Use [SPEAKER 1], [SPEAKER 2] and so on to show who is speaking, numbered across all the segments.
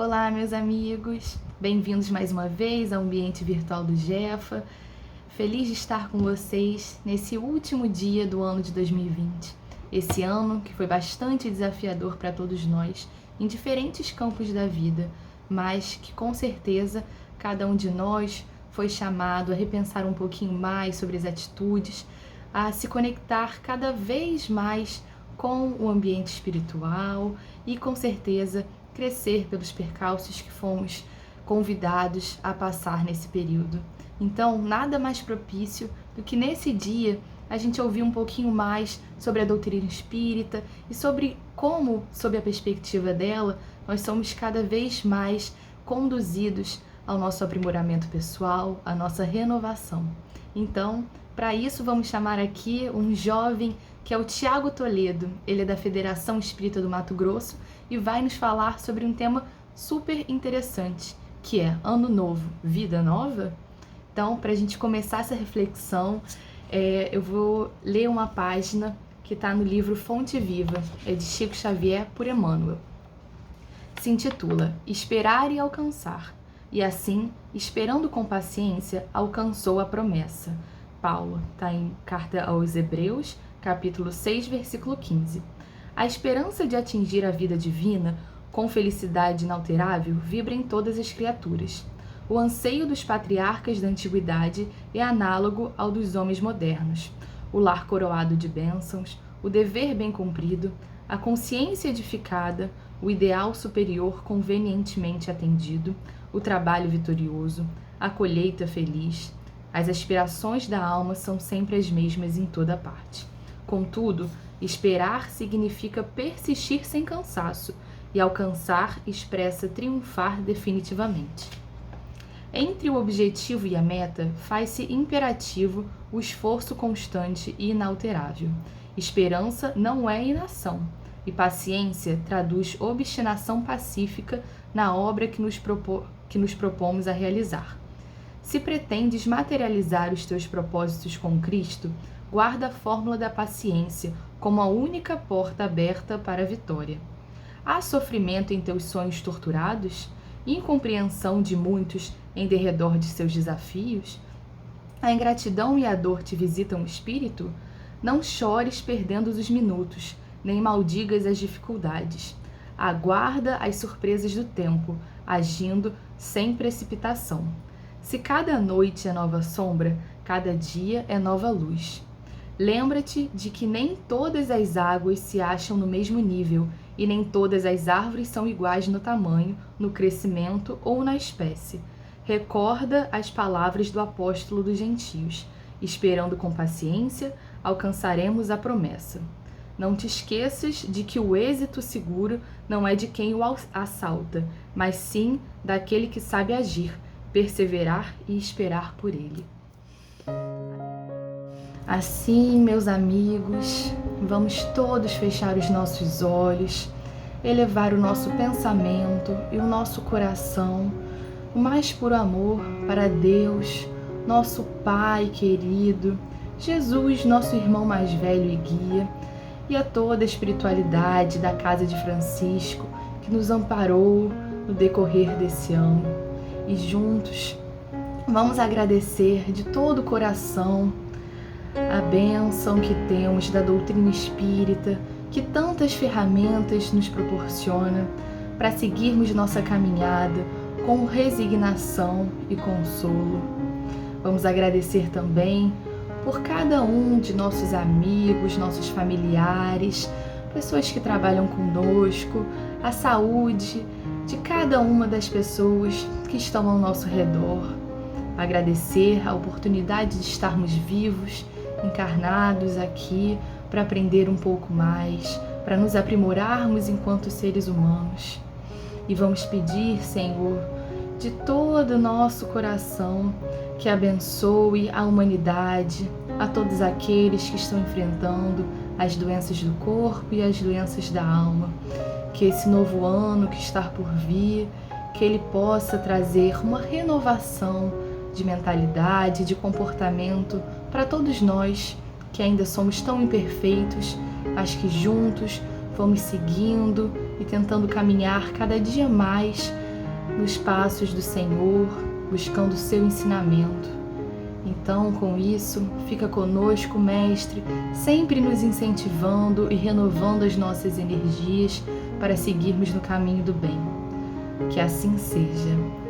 [SPEAKER 1] Olá, meus amigos! Bem-vindos mais uma vez ao ambiente virtual do Jefa. Feliz de estar com vocês nesse último dia do ano de 2020. Esse ano que foi bastante desafiador para todos nós, em diferentes campos da vida, mas que com certeza cada um de nós foi chamado a repensar um pouquinho mais sobre as atitudes, a se conectar cada vez mais com o ambiente espiritual e com certeza crescer pelos percalços que fomos convidados a passar nesse período. Então, nada mais propício do que nesse dia a gente ouvir um pouquinho mais sobre a doutrina espírita e sobre como, sob a perspectiva dela, nós somos cada vez mais conduzidos ao nosso aprimoramento pessoal, à nossa renovação. Então, para isso, vamos chamar aqui um jovem que é o Tiago Toledo. Ele é da Federação Espírita do Mato Grosso e vai nos falar sobre um tema super interessante, que é Ano Novo, Vida Nova? Então, para a gente começar essa reflexão, eu vou ler uma página que está no livro Fonte Viva, é de Chico Xavier por Emmanuel. Se intitula Esperar e Alcançar. E assim, esperando com paciência, alcançou a promessa. Paulo, está em Carta aos Hebreus, capítulo 6, versículo 15. A esperança de atingir a vida divina, com felicidade inalterável, vibra em todas as criaturas. O anseio dos patriarcas da antiguidade é análogo ao dos homens modernos. O lar coroado de bênçãos, o dever bem cumprido, a consciência edificada, o ideal superior convenientemente atendido, o trabalho vitorioso, a colheita feliz. As aspirações da alma são sempre as mesmas em toda parte. Contudo, esperar significa persistir sem cansaço, e alcançar expressa triunfar definitivamente. Entre o objetivo e a meta, faz-se imperativo o esforço constante e inalterável. Esperança não é inação, e paciência traduz obstinação pacífica na obra que nos propomos a realizar. Se pretendes materializar os teus propósitos com Cristo, guarda a fórmula da paciência como a única porta aberta para a vitória. Há sofrimento em teus sonhos torturados? Incompreensão de muitos em derredor de seus desafios? A ingratidão e a dor te visitam o espírito? Não chores perdendo os minutos, nem maldigas as dificuldades. Aguarda as surpresas do tempo, agindo sem precipitação. Se cada noite é nova sombra, cada dia é nova luz. Lembra-te de que nem todas as águas se acham no mesmo nível e nem todas as árvores são iguais no tamanho, no crescimento ou na espécie. Recorda as palavras do apóstolo dos gentios. Esperando com paciência, alcançaremos a promessa. Não te esqueças de que o êxito seguro não é de quem o assalta, mas sim daquele que sabe agir, perseverar e esperar por ele. Assim, meus amigos, vamos todos fechar os nossos olhos, elevar o nosso pensamento e o nosso coração, o mais puro amor para Deus, nosso Pai querido, Jesus, nosso irmão mais velho e guia, e a toda a espiritualidade da Casa de Francisco que nos amparou no decorrer desse ano. E juntos, vamos agradecer de todo o coração a bênção que temos da doutrina espírita, que tantas ferramentas nos proporciona para seguirmos nossa caminhada com resignação e consolo. Vamos agradecer também por cada um de nossos amigos, nossos familiares, pessoas que trabalham conosco, a saúde de cada uma das pessoas que estão ao nosso redor. Agradecer a oportunidade de estarmos vivos, encarnados aqui para aprender um pouco mais, para nos aprimorarmos enquanto seres humanos. E vamos pedir, Senhor, de todo o nosso coração, que abençoe a humanidade, a todos aqueles que estão enfrentando as doenças do corpo e as doenças da alma. Que esse novo ano que está por vir, que ele possa trazer uma renovação de mentalidade, de comportamento para todos nós que ainda somos tão imperfeitos, mas que juntos vamos seguindo e tentando caminhar cada dia mais nos passos do Senhor, buscando o seu ensinamento. Então, com isso, fica conosco, Mestre, sempre nos incentivando e renovando as nossas energias para seguirmos no caminho do bem. Que assim seja.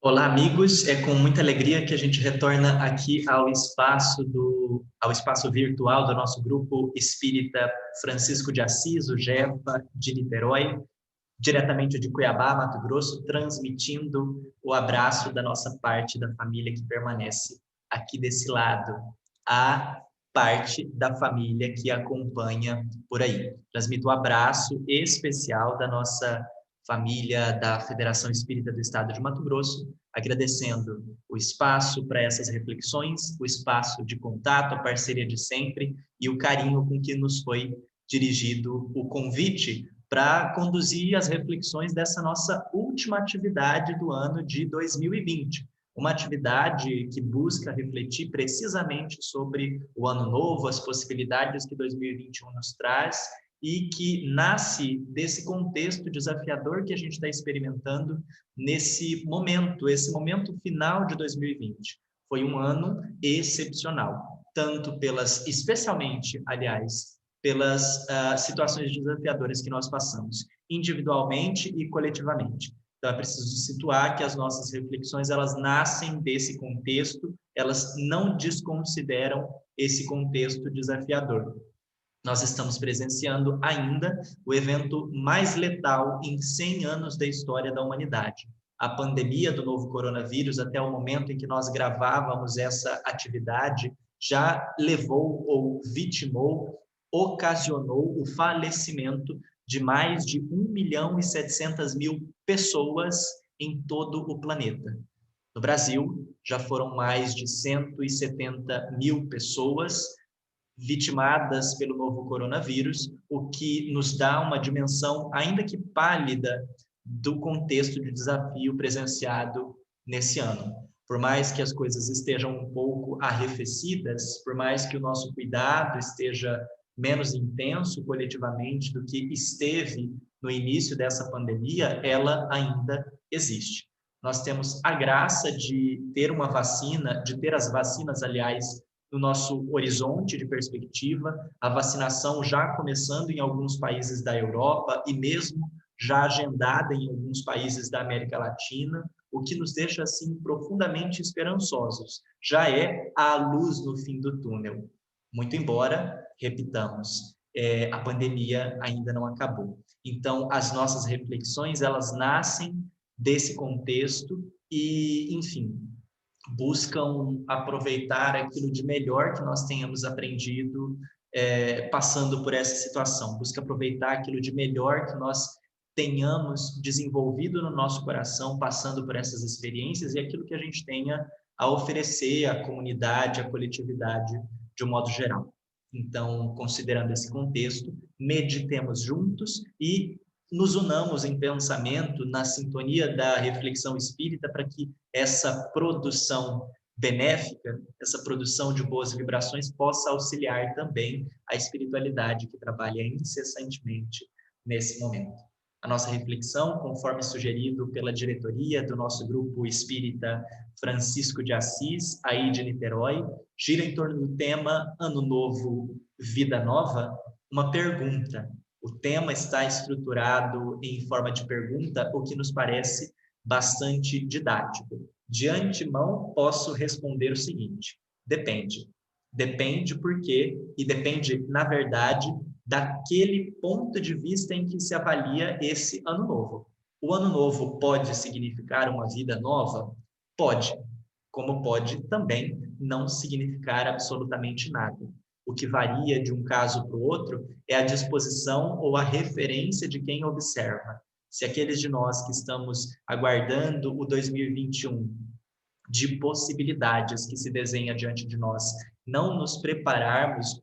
[SPEAKER 2] Olá, amigos. É com muita alegria que a gente retorna aqui ao espaço virtual do nosso grupo espírita Francisco de Assis, o GEFA de Niterói, diretamente de Cuiabá, Mato Grosso, transmitindo o abraço da nossa parte da família que permanece aqui desse lado, a parte da família que acompanha por aí. Transmito o abraço especial da nossa família da Federação Espírita do Estado de Mato Grosso, agradecendo o espaço para essas reflexões, o espaço de contato, a parceria de sempre e o carinho com que nos foi dirigido o convite para conduzir as reflexões dessa nossa última atividade do ano de 2020. Uma atividade que busca refletir precisamente sobre o ano novo, as possibilidades que 2021 nos traz e que nasce desse contexto desafiador que a gente está experimentando nesse momento, esse momento final de 2020. Foi um ano excepcional, tanto especialmente, aliás, pelas situações desafiadoras que nós passamos, individualmente e coletivamente. Então, é preciso situar que as nossas reflexões, elas nascem desse contexto, elas não desconsideram esse contexto desafiador. Nós estamos presenciando ainda o evento mais letal em 100 anos da história da humanidade. A pandemia do novo coronavírus, até o momento em que nós gravávamos essa atividade, já levou ou vitimou, ocasionou o falecimento de mais de 1.700.000 pessoas em todo o planeta. No Brasil, já foram mais de 170 mil pessoas vitimadas pelo novo coronavírus, o que nos dá uma dimensão, ainda que pálida, do contexto de desafio presenciado nesse ano. Por mais que as coisas estejam um pouco arrefecidas, por mais que o nosso cuidado esteja menos intenso coletivamente do que esteve no início dessa pandemia, ela ainda existe. Nós temos a graça de ter uma vacina, de ter as vacinas, aliás, no nosso horizonte de perspectiva, a vacinação já começando em alguns países da Europa e mesmo já agendada em alguns países da América Latina, o que nos deixa, assim, profundamente esperançosos. Já é a luz no fim do túnel. Muito embora, repitamos, a pandemia ainda não acabou. Então, as nossas reflexões, elas nascem desse contexto e, enfim, buscam aproveitar aquilo de melhor que nós tenhamos aprendido passando por essa situação, busca aproveitar aquilo de melhor que nós tenhamos desenvolvido no nosso coração passando por essas experiências e aquilo que a gente tenha a oferecer à comunidade, à coletividade de um modo geral. Então, considerando esse contexto, meditemos juntos e nos unamos em pensamento, na sintonia da reflexão espírita, para que essa produção benéfica, essa produção de boas vibrações, possa auxiliar também a espiritualidade que trabalha incessantemente nesse momento. A nossa reflexão, conforme sugerido pela diretoria do nosso grupo espírita Francisco de Assis, aí de Niterói, gira em torno do tema Ano Novo, Vida Nova, uma pergunta. O tema está estruturado em forma de pergunta, o que nos parece bastante didático. De antemão, posso responder o seguinte: depende. Depende porque, e depende, na verdade, daquele ponto de vista em que se avalia esse ano novo. O ano novo pode significar uma vida nova? Pode. Como pode também não significar absolutamente nada. O que varia de um caso para o outro é a disposição ou a referência de quem observa. Se aqueles de nós que estamos aguardando o 2021 de possibilidades que se desenha diante de nós, não nos prepararmos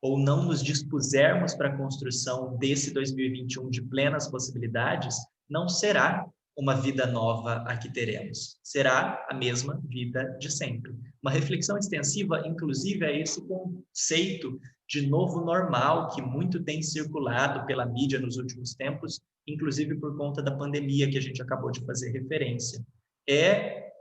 [SPEAKER 2] ou não nos dispusermos para a construção desse 2021 de plenas possibilidades, não será uma vida nova a que teremos, será a mesma vida de sempre. Uma reflexão extensiva, inclusive, é esse conceito de novo normal que muito tem circulado pela mídia nos últimos tempos, inclusive por conta da pandemia que a gente acabou de fazer referência. É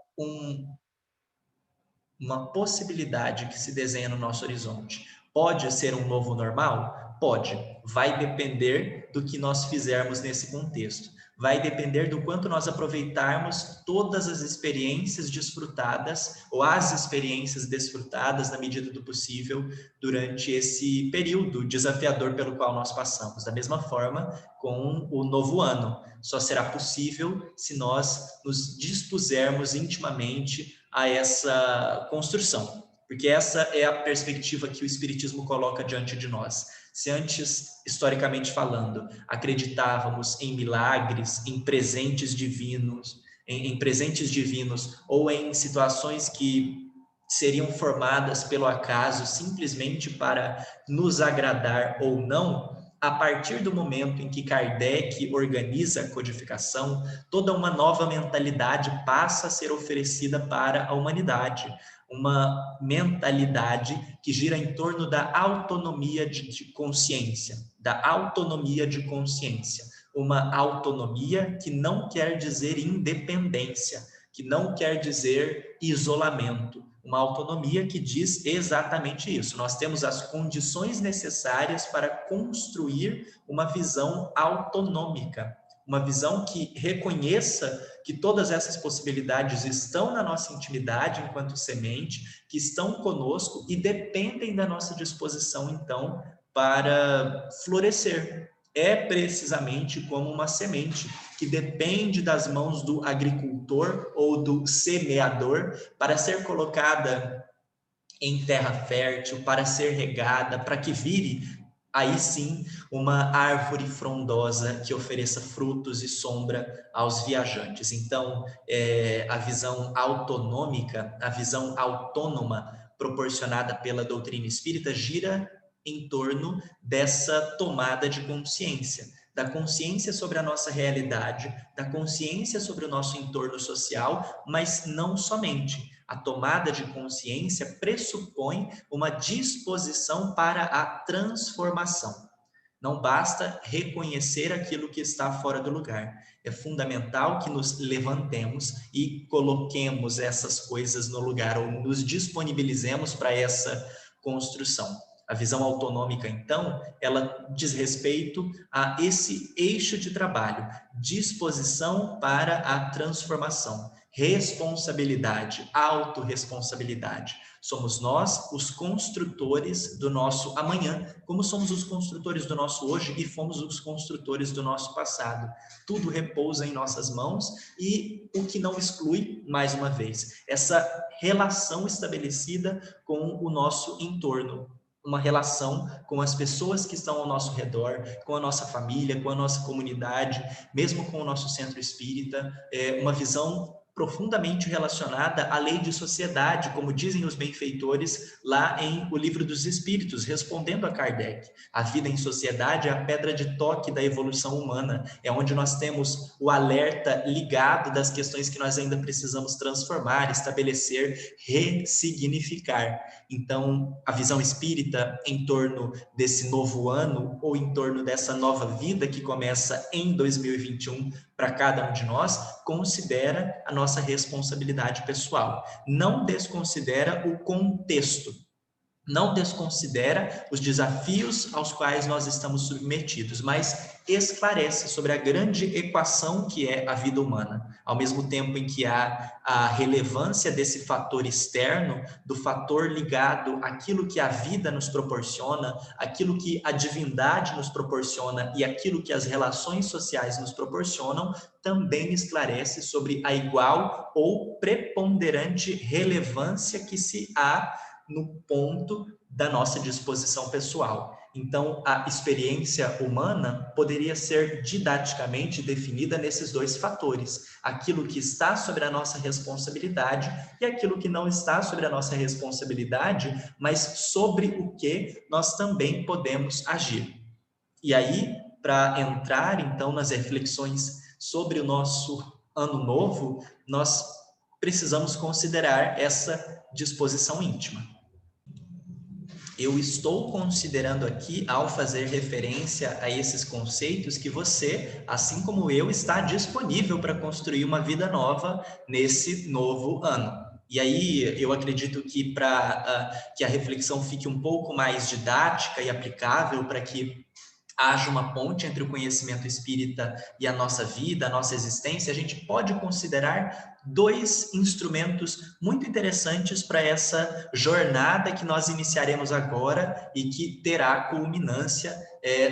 [SPEAKER 2] uma possibilidade que se desenha no nosso horizonte. Pode ser um novo normal? Pode. Vai depender do que nós fizermos nesse contexto. Vai depender do quanto nós aproveitarmos todas as experiências desfrutadas ou as experiências desfrutadas na medida do possível durante esse período desafiador pelo qual nós passamos. Da mesma forma, com o novo ano. Só será possível se nós nos dispusermos intimamente a essa construção, porque essa é a perspectiva que o Espiritismo coloca diante de nós. Se antes, historicamente falando, acreditávamos em milagres, em presentes divinos, em presentes divinos ou em situações que seriam formadas pelo acaso simplesmente para nos agradar ou não, a partir do momento em que Kardec organiza a codificação, toda uma nova mentalidade passa a ser oferecida para a humanidade. Uma mentalidade que gira em torno da autonomia de consciência, da autonomia de consciência. Uma autonomia que não quer dizer independência, que não quer dizer isolamento. Uma autonomia que diz exatamente isso. Nós temos as condições necessárias para construir uma visão autonômica, uma visão que reconheça que todas essas possibilidades estão na nossa intimidade enquanto semente, que estão conosco e dependem da nossa disposição, então, para florescer. É precisamente como uma semente que depende das mãos do agricultor ou do semeador para ser colocada em terra fértil, para ser regada, para que vire, aí sim, uma árvore frondosa que ofereça frutos e sombra aos viajantes. Então, a visão autonômica, a visão autônoma proporcionada pela doutrina espírita gira em torno dessa tomada de consciência, da consciência sobre a nossa realidade, da consciência sobre o nosso entorno social, mas não somente. A tomada de consciência pressupõe uma disposição para a transformação. Não basta reconhecer aquilo que está fora do lugar. É fundamental que nos levantemos e coloquemos essas coisas no lugar, ou nos disponibilizemos para essa construção. A visão autonômica, então, ela diz respeito a esse eixo de trabalho, disposição para a transformação, responsabilidade, autorresponsabilidade. Somos nós os construtores do nosso amanhã, como somos os construtores do nosso hoje e fomos os construtores do nosso passado. Tudo repousa em nossas mãos e o que não exclui, mais uma vez, essa relação estabelecida com o nosso entorno. Uma relação com as pessoas que estão ao nosso redor, com a nossa família, com a nossa comunidade, mesmo com o nosso centro espírita, uma visão profundamente relacionada à lei de sociedade, como dizem os benfeitores lá em O Livro dos Espíritos, respondendo a Kardec. A vida em sociedade é a pedra de toque da evolução humana, é onde nós temos o alerta ligado das questões que nós ainda precisamos transformar, estabelecer, ressignificar. Então, a visão espírita em torno desse novo ano ou em torno dessa nova vida que começa em 2021 para cada um de nós, considera a nossa responsabilidade pessoal. Não desconsidera o contexto. Não desconsidera os desafios aos quais nós estamos submetidos, mas esclarece sobre a grande equação que é a vida humana. Ao mesmo tempo em que há a relevância desse fator externo, do fator ligado àquilo que a vida nos proporciona, aquilo que a divindade nos proporciona e aquilo que as relações sociais nos proporcionam, também esclarece sobre a igual ou preponderante relevância que se há no ponto da nossa disposição pessoal. Então, a experiência humana poderia ser didaticamente definida nesses dois fatores: aquilo que está sobre a nossa responsabilidade e aquilo que não está sobre a nossa responsabilidade, mas sobre o que nós também podemos agir. E aí, para entrar então nas reflexões sobre o nosso ano novo, nós precisamos considerar essa disposição íntima. Eu estou considerando aqui, ao fazer referência a esses conceitos, que você, assim como eu, está disponível para construir uma vida nova nesse novo ano. E aí eu acredito que para que a reflexão fique um pouco mais didática e aplicável, para que haja uma ponte entre o conhecimento espírita e a nossa vida, a nossa existência, a gente pode considerar dois instrumentos muito interessantes para essa jornada que nós iniciaremos agora e que terá culminância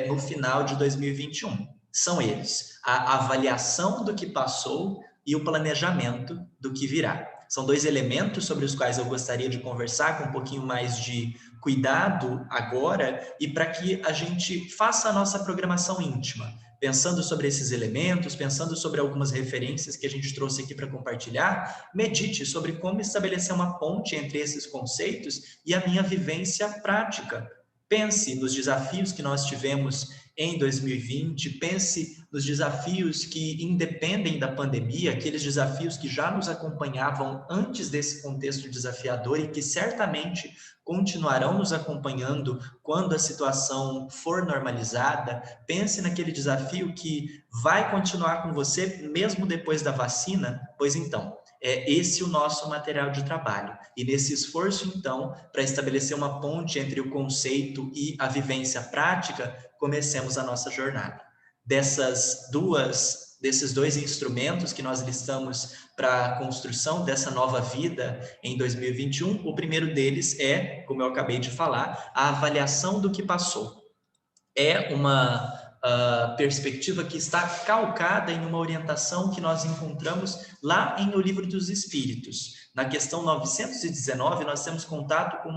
[SPEAKER 2] no final de 2021. São eles: a avaliação do que passou e o planejamento do que virá. São dois elementos sobre os quais eu gostaria de conversar com um pouquinho mais de cuidado agora, e para que a gente faça a nossa programação íntima, pensando sobre esses elementos, pensando sobre algumas referências que a gente trouxe aqui para compartilhar. Medite sobre como estabelecer uma ponte entre esses conceitos e a minha vivência prática. Pense nos desafios que nós tivemos em 2020, pense nos desafios que independem da pandemia, aqueles desafios que já nos acompanhavam antes desse contexto desafiador e que certamente continuarão nos acompanhando quando a situação for normalizada. Pense naquele desafio que vai continuar com você mesmo depois da vacina. Pois então, é esse o nosso material de trabalho. E nesse esforço, então, para estabelecer uma ponte entre o conceito e a vivência prática, comecemos a nossa jornada. Desses dois instrumentos que nós listamos para a construção dessa nova vida em 2021, o primeiro deles é, como eu acabei de falar, a avaliação do que passou. É uma perspectiva que está calcada em uma orientação que nós encontramos lá em O Livro dos Espíritos. Na questão 919, nós temos contato com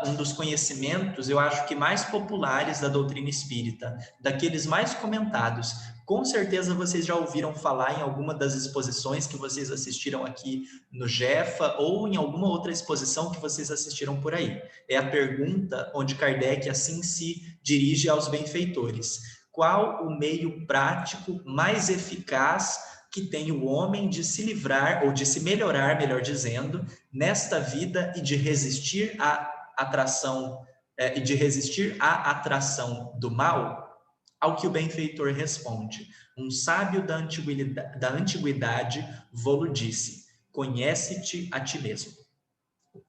[SPEAKER 2] um dos conhecimentos, eu acho que mais populares da doutrina espírita, daqueles mais comentados. Com certeza vocês já ouviram falar em alguma das exposições que vocês assistiram aqui no Jefa, ou em alguma outra exposição que vocês assistiram por aí. É a pergunta onde Kardec assim se dirige aos benfeitores: qual o meio prático mais eficaz que tem o homem de se livrar, ou de se melhorar, melhor dizendo, nesta vida e de resistir à atração, do mal? Ao que o benfeitor responde: um sábio da antiguidade vô-lo disse: conhece-te a ti mesmo.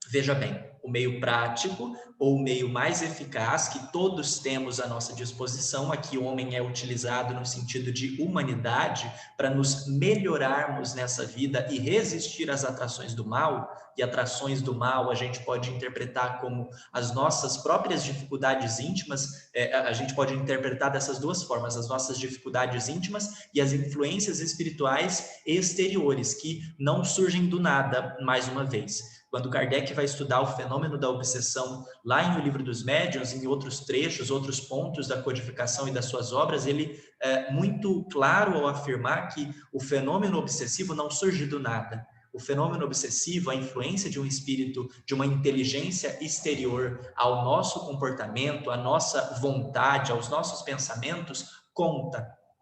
[SPEAKER 2] Veja bem, o meio prático ou o meio mais eficaz que todos temos à nossa disposição, aqui o homem é utilizado no sentido de humanidade, para nos melhorarmos nessa vida e resistir às atrações do mal. E atrações do mal a gente pode interpretar como as nossas próprias dificuldades íntimas, a gente pode interpretar dessas duas formas: as nossas dificuldades íntimas e as influências espirituais exteriores, que não surgem do nada, mais uma vez. Quando Kardec vai estudar o fenômeno da obsessão lá em O Livro dos Médiuns, em outros trechos, outros pontos da codificação e das suas obras, ele é muito claro ao afirmar que o fenômeno obsessivo não surge do nada. O fenômeno obsessivo, a influência de um espírito, de uma inteligência exterior ao nosso comportamento, à nossa vontade, aos nossos pensamentos,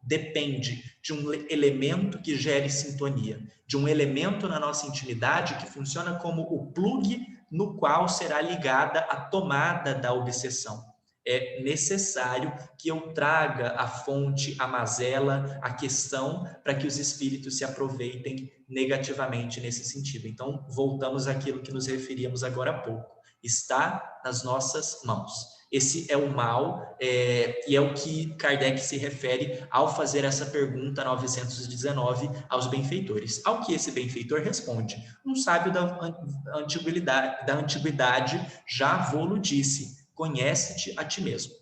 [SPEAKER 2] depende de um elemento que gere sintonia, de um elemento na nossa intimidade que funciona como o plugue no qual será ligada a tomada da obsessão. É necessário que eu traga a fonte, a mazela, a questão, para que os espíritos se aproveitem negativamente nesse sentido. Então, voltamos àquilo que nos referíamos agora há pouco. Está nas nossas mãos. Esse é o mal, e é o que Kardec se refere ao fazer essa pergunta 919 aos benfeitores. Ao que esse benfeitor responde: um sábio da antiguidade já vô-lo disse: conhece-te a ti mesmo.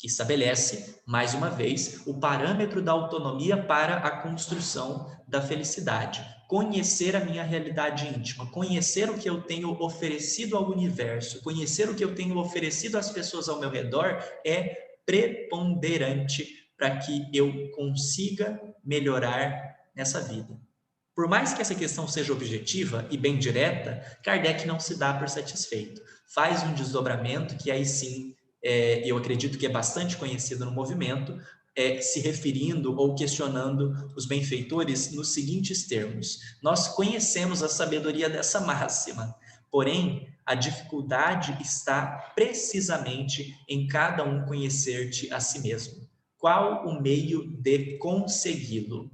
[SPEAKER 2] Estabelece, mais uma vez, o parâmetro da autonomia para a construção da felicidade. Conhecer a minha realidade íntima, conhecer o que eu tenho oferecido ao universo, conhecer o que eu tenho oferecido às pessoas ao meu redor é preponderante para que eu consiga melhorar nessa vida. Por mais que essa questão seja objetiva e bem direta, Kardec não se dá por satisfeito. Faz um desdobramento que aí sim, eu acredito que é bastante conhecido no movimento, se referindo ou questionando os benfeitores nos seguintes termos: nós conhecemos a sabedoria dessa máxima, porém a dificuldade está precisamente em cada um conhecer-te a si mesmo. Qual o meio de consegui-lo?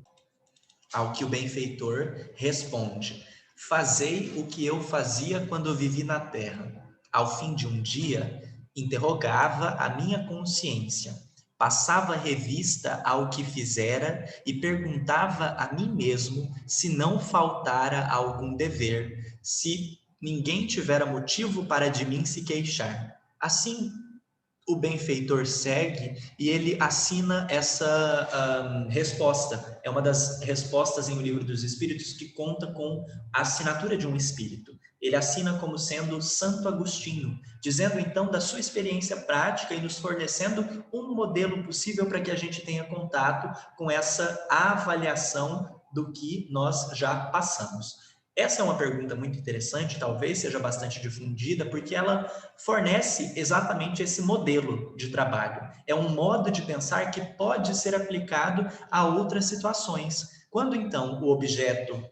[SPEAKER 2] Ao que o benfeitor responde: fazei o que eu fazia quando vivi na terra. Ao fim de um dia, interrogava a minha consciência, passava revista ao que fizera e perguntava a mim mesmo se não faltara algum dever, se ninguém tivera motivo para de mim se queixar. Assim, o benfeitor segue e ele assina essa resposta. É uma das respostas em O Livro dos Espíritos que conta com a assinatura de um espírito. Ele assina como sendo Santo Agostinho, dizendo então da sua experiência prática e nos fornecendo um modelo possível para que a gente tenha contato com essa avaliação do que nós já passamos. Essa é uma pergunta muito interessante, talvez seja bastante difundida, porque ela fornece exatamente esse modelo de trabalho. É um modo de pensar que pode ser aplicado a outras situações. Quando então o objeto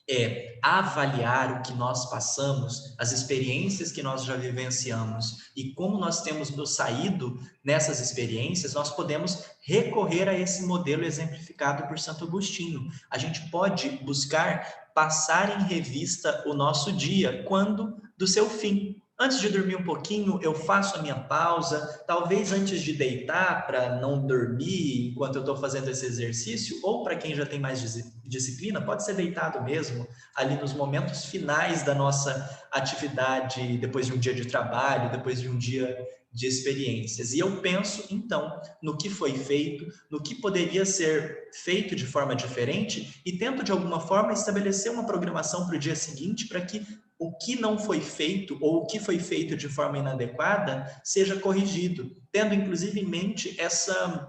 [SPEAKER 2] é avaliar o que nós passamos, as experiências que nós já vivenciamos e como nós temos nos saído nessas experiências, nós podemos recorrer a esse modelo exemplificado por Santo Agostinho. A gente pode buscar passar em revista o nosso dia quando do seu fim. Antes de dormir um pouquinho, eu faço a minha pausa, talvez antes de deitar, para não dormir enquanto eu estou fazendo esse exercício, ou para quem já tem mais disciplina, pode ser deitado mesmo, ali nos momentos finais da nossa atividade, depois de um dia de trabalho, depois de um dia de experiências. E eu penso, então, no que foi feito, no que poderia ser feito de forma diferente e tento, de alguma forma, estabelecer uma programação para o dia seguinte para que o que não foi feito ou o que foi feito de forma inadequada seja corrigido, tendo inclusive em mente essa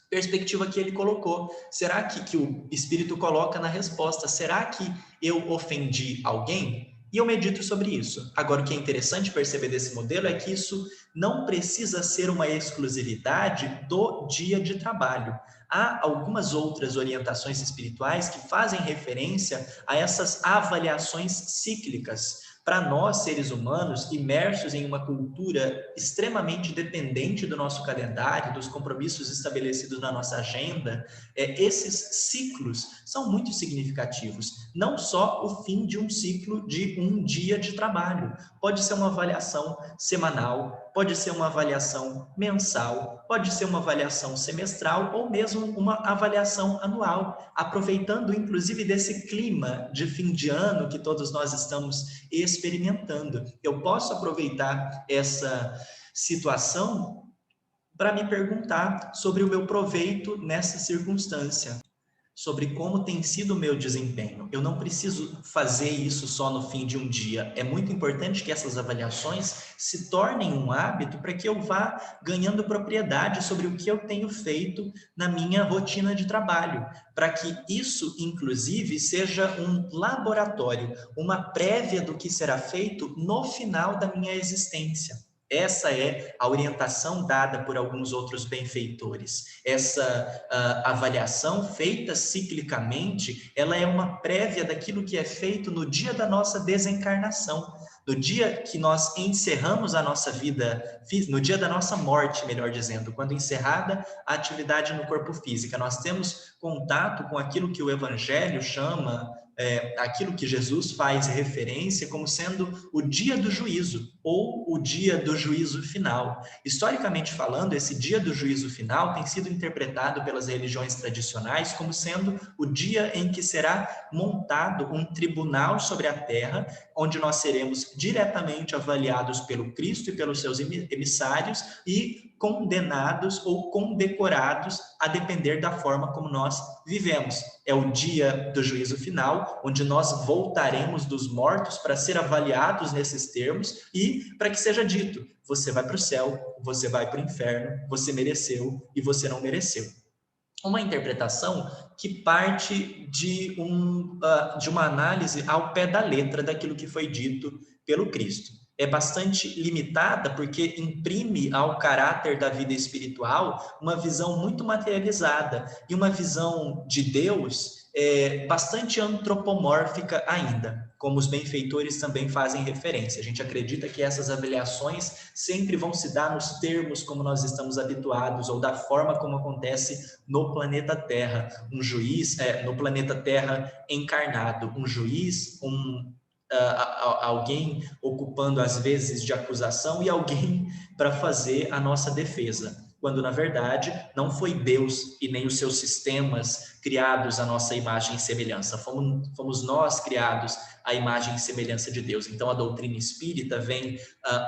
[SPEAKER 2] perspectiva que ele colocou. Será que o Espírito coloca na resposta? Será que eu ofendi alguém? E eu medito sobre isso. Agora, o que é interessante perceber desse modelo é que isso não precisa ser uma exclusividade do dia de trabalho. Há algumas outras orientações espirituais que fazem referência a essas avaliações cíclicas. Para nós, seres humanos, imersos em uma cultura extremamente dependente do nosso calendário, dos compromissos estabelecidos na nossa agenda, esses ciclos são muito significativos. Não só o fim de um ciclo de um dia de trabalho. Pode ser uma avaliação semanal, pode ser uma avaliação mensal, pode ser uma avaliação semestral ou mesmo uma avaliação anual, aproveitando inclusive desse clima de fim de ano que todos nós estamos experimentando. Eu posso aproveitar essa situação para me perguntar sobre o meu proveito nessa circunstância, sobre como tem sido o meu desempenho. Eu não preciso fazer isso só no fim de um dia. É muito importante que essas avaliações se tornem um hábito para que eu vá ganhando propriedade sobre o que eu tenho feito na minha rotina de trabalho, para que isso, inclusive, seja um laboratório, uma prévia do que será feito no final da minha existência. Essa é a orientação dada por alguns outros benfeitores. Essa avaliação feita ciclicamente, ela é uma prévia daquilo que é feito no dia da nossa desencarnação, no dia que nós encerramos a nossa vida, no dia da nossa morte, melhor dizendo, quando encerrada a atividade no corpo físico, nós temos contato com aquilo que o Evangelho chama, aquilo que Jesus faz referência como sendo o dia do juízo, ou o dia do juízo final. Historicamente falando, esse dia do juízo final tem sido interpretado pelas religiões tradicionais como sendo o dia em que será montado um tribunal sobre a terra, onde nós seremos diretamente avaliados pelo Cristo e pelos seus emissários e condenados ou condecorados a depender da forma como nós vivemos. É o dia do juízo final, onde nós voltaremos dos mortos para ser avaliados nesses termos e para que seja dito: você vai para o céu, você vai para o inferno, você mereceu e você não mereceu. Uma interpretação que parte de uma análise ao pé da letra daquilo que foi dito pelo Cristo. é bastante limitada, porque imprime ao caráter da vida espiritual uma visão muito materializada e uma visão de Deus bastante antropomórfica ainda, como os benfeitores também fazem referência. A gente acredita que essas avaliações sempre vão se dar nos termos como nós estamos habituados, ou da forma como acontece no planeta Terra. Um juiz, no planeta Terra encarnado, um juiz, alguém ocupando as vezes de acusação e alguém para fazer a nossa defesa, quando na verdade não foi Deus e nem os seus sistemas criados à nossa imagem e semelhança, fomos nós criados à imagem e semelhança de Deus. Então a doutrina espírita vem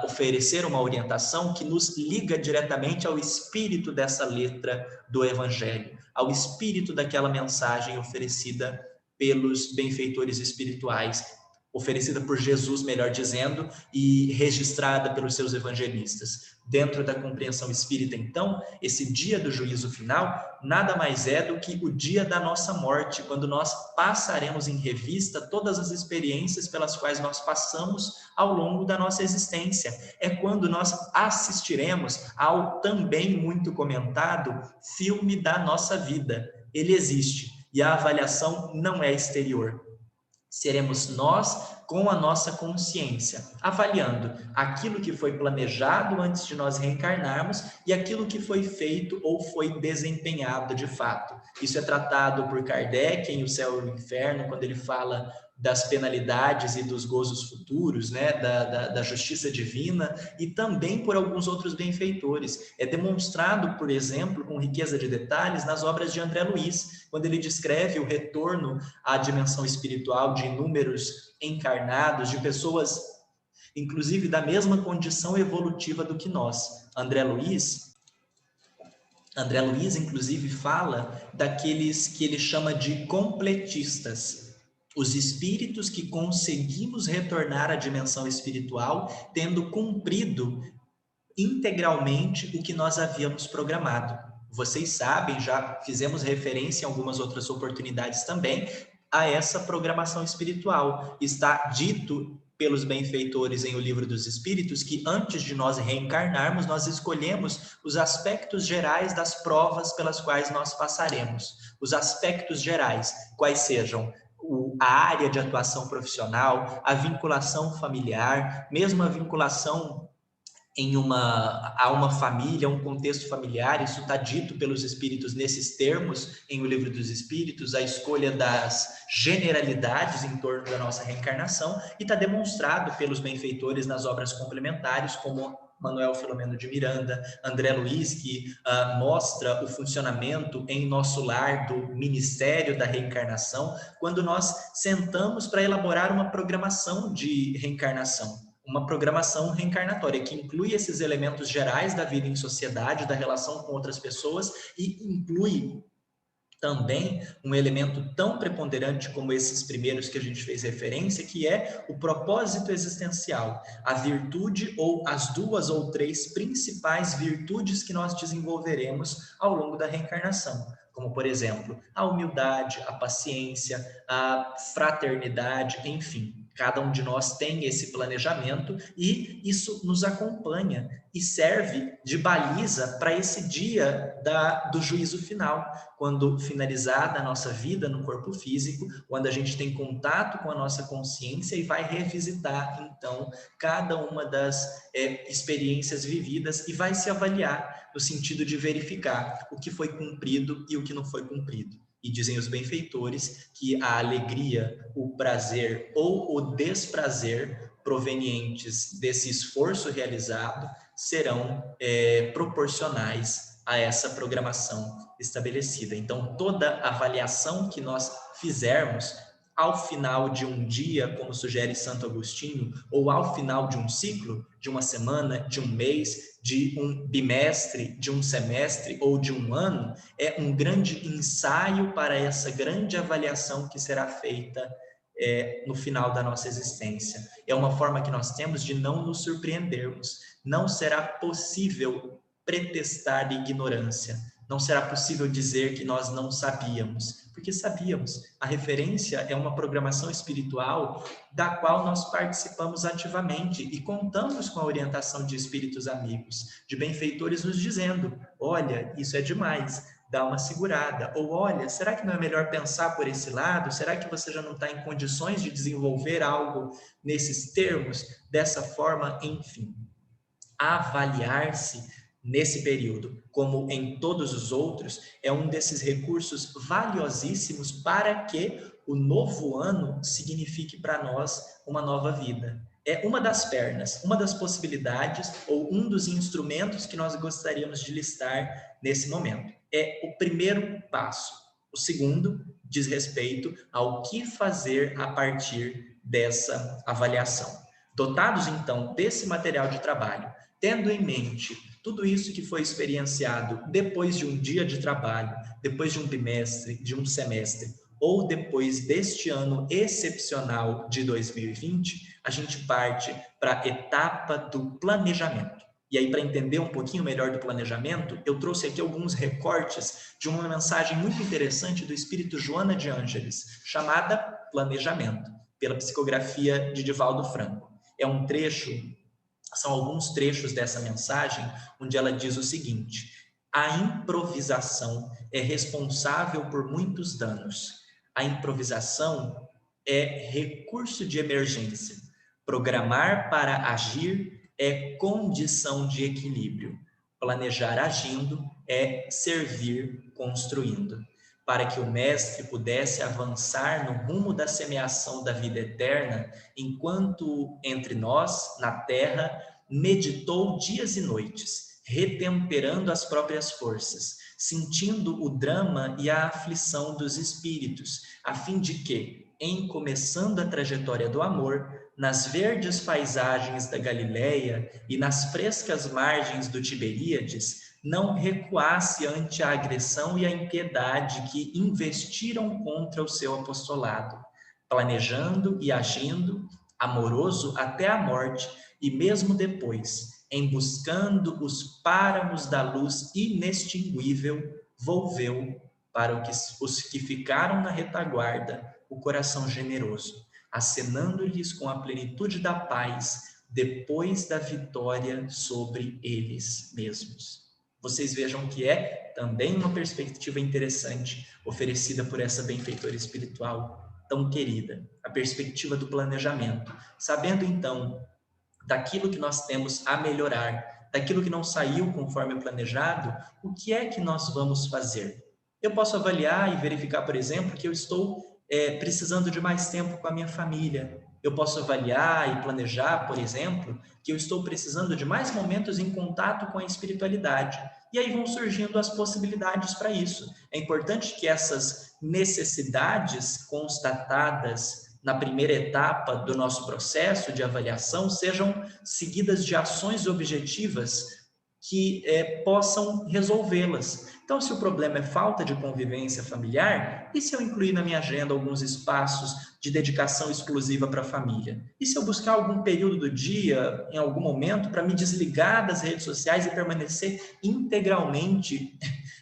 [SPEAKER 2] oferecer uma orientação que nos liga diretamente ao espírito dessa letra do Evangelho, ao espírito daquela mensagem oferecida pelos benfeitores espirituais, oferecida por Jesus, melhor dizendo, e registrada pelos seus evangelistas. Dentro da compreensão espírita, então, esse dia do juízo final nada mais é do que o dia da nossa morte, quando nós passaremos em revista todas as experiências pelas quais nós passamos ao longo da nossa existência. É quando nós assistiremos ao também muito comentado filme da nossa vida. Ele existe e a avaliação não é exterior. Seremos nós, com a nossa consciência, avaliando aquilo que foi planejado antes de nós reencarnarmos e aquilo que foi feito ou foi desempenhado de fato. Isso é tratado por Kardec em O Céu e o Inferno, quando ele fala das penalidades e dos gozos futuros, né, da justiça divina, e também por alguns outros benfeitores. É demonstrado, por exemplo, com riqueza de detalhes, nas obras de André Luiz, quando ele descreve o retorno à dimensão espiritual de inúmeros encarnados, de pessoas, inclusive, da mesma condição evolutiva do que nós. André Luiz, inclusive, fala daqueles que ele chama de completistas, os espíritos que conseguimos retornar à dimensão espiritual tendo cumprido integralmente o que nós havíamos programado. Vocês sabem, já fizemos referência em algumas outras oportunidades também a essa programação espiritual. Está dito pelos benfeitores em O Livro dos Espíritos que antes de nós reencarnarmos, nós escolhemos os aspectos gerais das provas pelas quais nós passaremos. Os aspectos gerais, quais sejam a área de atuação profissional, a vinculação familiar, mesmo a vinculação a uma família, um contexto familiar. Isso está dito pelos espíritos nesses termos em O Livro dos Espíritos, a escolha das generalidades em torno da nossa reencarnação, e está demonstrado pelos benfeitores nas obras complementares, como Manuel Filomeno de Miranda, André Luiz, que mostra o funcionamento em nosso lar do Ministério da Reencarnação, quando nós sentamos para elaborar uma programação de reencarnação, uma programação reencarnatória, que inclui esses elementos gerais da vida em sociedade, da relação com outras pessoas, e inclui também um elemento tão preponderante como esses primeiros que a gente fez referência, que é o propósito existencial, a virtude ou as 2 ou 3 principais virtudes que nós desenvolveremos ao longo da reencarnação, como, por exemplo, a humildade, a paciência, a fraternidade, enfim. Cada um de nós tem esse planejamento e isso nos acompanha e serve de baliza para esse dia do juízo final, quando finalizada a nossa vida no corpo físico, quando a gente tem contato com a nossa consciência e vai revisitar, então, cada uma das experiências vividas e vai se avaliar no sentido de verificar o que foi cumprido e o que não foi cumprido. E dizem os benfeitores que a alegria, o prazer ou o desprazer provenientes desse esforço realizado serão proporcionais a essa programação estabelecida. Então, toda avaliação que nós fizermos ao final de um dia, como sugere Santo Agostinho, ou ao final de um ciclo, de uma semana, de um mês, de um bimestre, de um semestre ou de um ano, é um grande ensaio para essa grande avaliação que será feita no final da nossa existência. É uma forma que nós temos de não nos surpreendermos. Não será possível pretextar ignorância. Não será possível dizer que nós não sabíamos, porque sabíamos. A referência é uma programação espiritual da qual nós participamos ativamente e contamos com a orientação de espíritos amigos, de benfeitores nos dizendo: olha, isso é demais, dá uma segurada. Ou olha, será que não é melhor pensar por esse lado? Será que você já não está em condições de desenvolver algo nesses termos, dessa forma? Enfim, avaliar-se nesse período, como em todos os outros, é um desses recursos valiosíssimos para que o novo ano signifique para nós uma nova vida. É uma das pernas, uma das possibilidades ou um dos instrumentos que nós gostaríamos de listar nesse momento. É o primeiro passo. O segundo diz respeito ao que fazer a partir dessa avaliação. Dotados, então, desse material de trabalho, tendo em mente tudo isso que foi experienciado depois de um dia de trabalho, depois de um bimestre, de um semestre, ou depois deste ano excepcional de 2020, a gente parte para a etapa do planejamento. E aí, para entender um pouquinho melhor do planejamento, eu trouxe aqui alguns recortes de uma mensagem muito interessante do espírito Joana de Ângeles, chamada Planejamento, pela psicografia de Divaldo Franco. É um trecho, são alguns trechos dessa mensagem, onde ela diz o seguinte: a improvisação é responsável por muitos danos. A improvisação é recurso de emergência. Programar para agir é condição de equilíbrio. Planejar agindo é servir construindo. Para que o mestre pudesse avançar no rumo da semeação da vida eterna, enquanto entre nós, na terra, meditou dias e noites, retemperando as próprias forças, sentindo o drama e a aflição dos espíritos, a fim de que, em começando a trajetória do amor, nas verdes paisagens da Galileia e nas frescas margens do Tiberíades, não recuasse ante a agressão e a impiedade que investiram contra o seu apostolado, planejando e agindo, amoroso até a morte, e mesmo depois, em buscando os páramos da luz inextinguível, volveu para os que ficaram na retaguarda o coração generoso, acenando-lhes com a plenitude da paz depois da vitória sobre eles mesmos. Vocês vejam que é também uma perspectiva interessante oferecida por essa benfeitora espiritual tão querida, a perspectiva do planejamento, sabendo então daquilo que nós temos a melhorar, daquilo que não saiu conforme planejado, o que é que nós vamos fazer? Eu posso avaliar e verificar, por exemplo, que eu estou precisando de mais tempo com a minha família. Eu posso avaliar e planejar, por exemplo, que eu estou precisando de mais momentos em contato com a espiritualidade. E aí vão surgindo as possibilidades para isso. É importante que essas necessidades constatadas na primeira etapa do nosso processo de avaliação sejam seguidas de ações objetivas que possam resolvê-las. Então, se o problema é falta de convivência familiar, e se eu incluir na minha agenda alguns espaços de dedicação exclusiva para a família? E se eu buscar algum período do dia, em algum momento, para me desligar das redes sociais e permanecer integralmente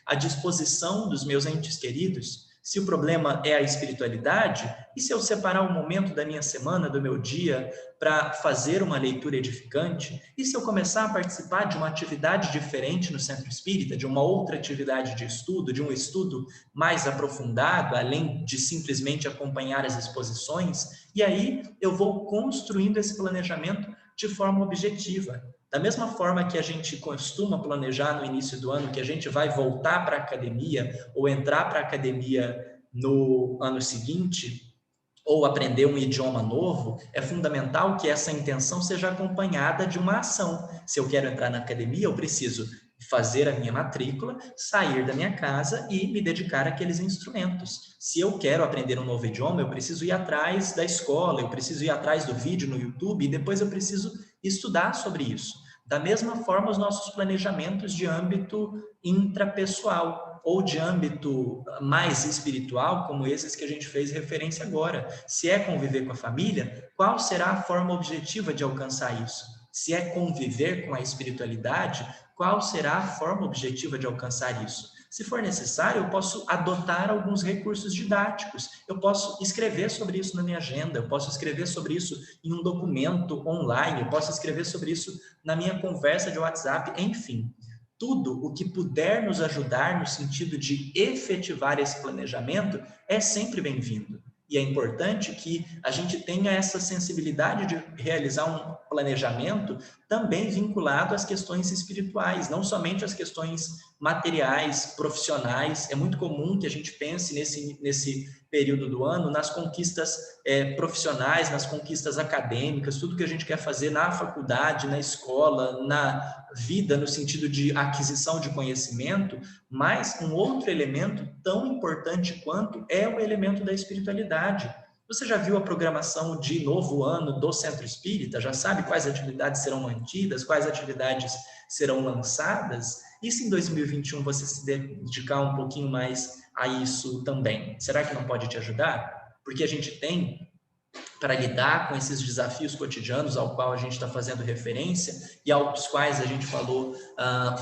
[SPEAKER 2] à disposição dos meus entes queridos? Se o problema é a espiritualidade, e se eu separar um momento da minha semana, do meu dia, para fazer uma leitura edificante? E se eu começar a participar de uma atividade diferente no centro espírita, de uma outra atividade de estudo, de um estudo mais aprofundado, além de simplesmente acompanhar as exposições? E aí eu vou construindo esse planejamento de forma objetiva. Da mesma forma que a gente costuma planejar no início do ano que a gente vai voltar para a academia ou entrar para a academia no ano seguinte, ou aprender um idioma novo, é fundamental que essa intenção seja acompanhada de uma ação. Se eu quero entrar na academia, eu preciso fazer a minha matrícula, sair da minha casa e me dedicar àqueles instrumentos. Se eu quero aprender um novo idioma, eu preciso ir atrás da escola, eu preciso ir atrás do vídeo no YouTube e depois eu preciso estudar sobre isso. Da mesma forma, os nossos planejamentos de âmbito intrapessoal ou de âmbito mais espiritual, como esses que a gente fez referência agora. Se é conviver com a família, qual será a forma objetiva de alcançar isso? Se é conviver com a espiritualidade, qual será a forma objetiva de alcançar isso? Se for necessário, eu posso adotar alguns recursos didáticos. Eu posso escrever sobre isso na minha agenda, eu posso escrever sobre isso em um documento online, eu posso escrever sobre isso na minha conversa de WhatsApp, enfim. Tudo o que puder nos ajudar no sentido de efetivar esse planejamento é sempre bem-vindo. E é importante que a gente tenha essa sensibilidade de realizar um planejamento também vinculado às questões espirituais, não somente às questões materiais, profissionais. É muito comum que a gente pense nesse período do ano nas conquistas profissionais, nas conquistas acadêmicas, tudo que a gente quer fazer na faculdade, na escola, na vida, no sentido de aquisição de conhecimento, mas um outro elemento tão importante quanto é o elemento da espiritualidade. Você já viu a programação de novo ano do Centro Espírita? Já sabe quais atividades serão mantidas, quais atividades serão lançadas? E se em 2021 você se dedicar um pouquinho mais a isso também? Será que não pode te ajudar? Porque a gente tem, para lidar com esses desafios cotidianos ao qual a gente está fazendo referência e aos quais a gente falou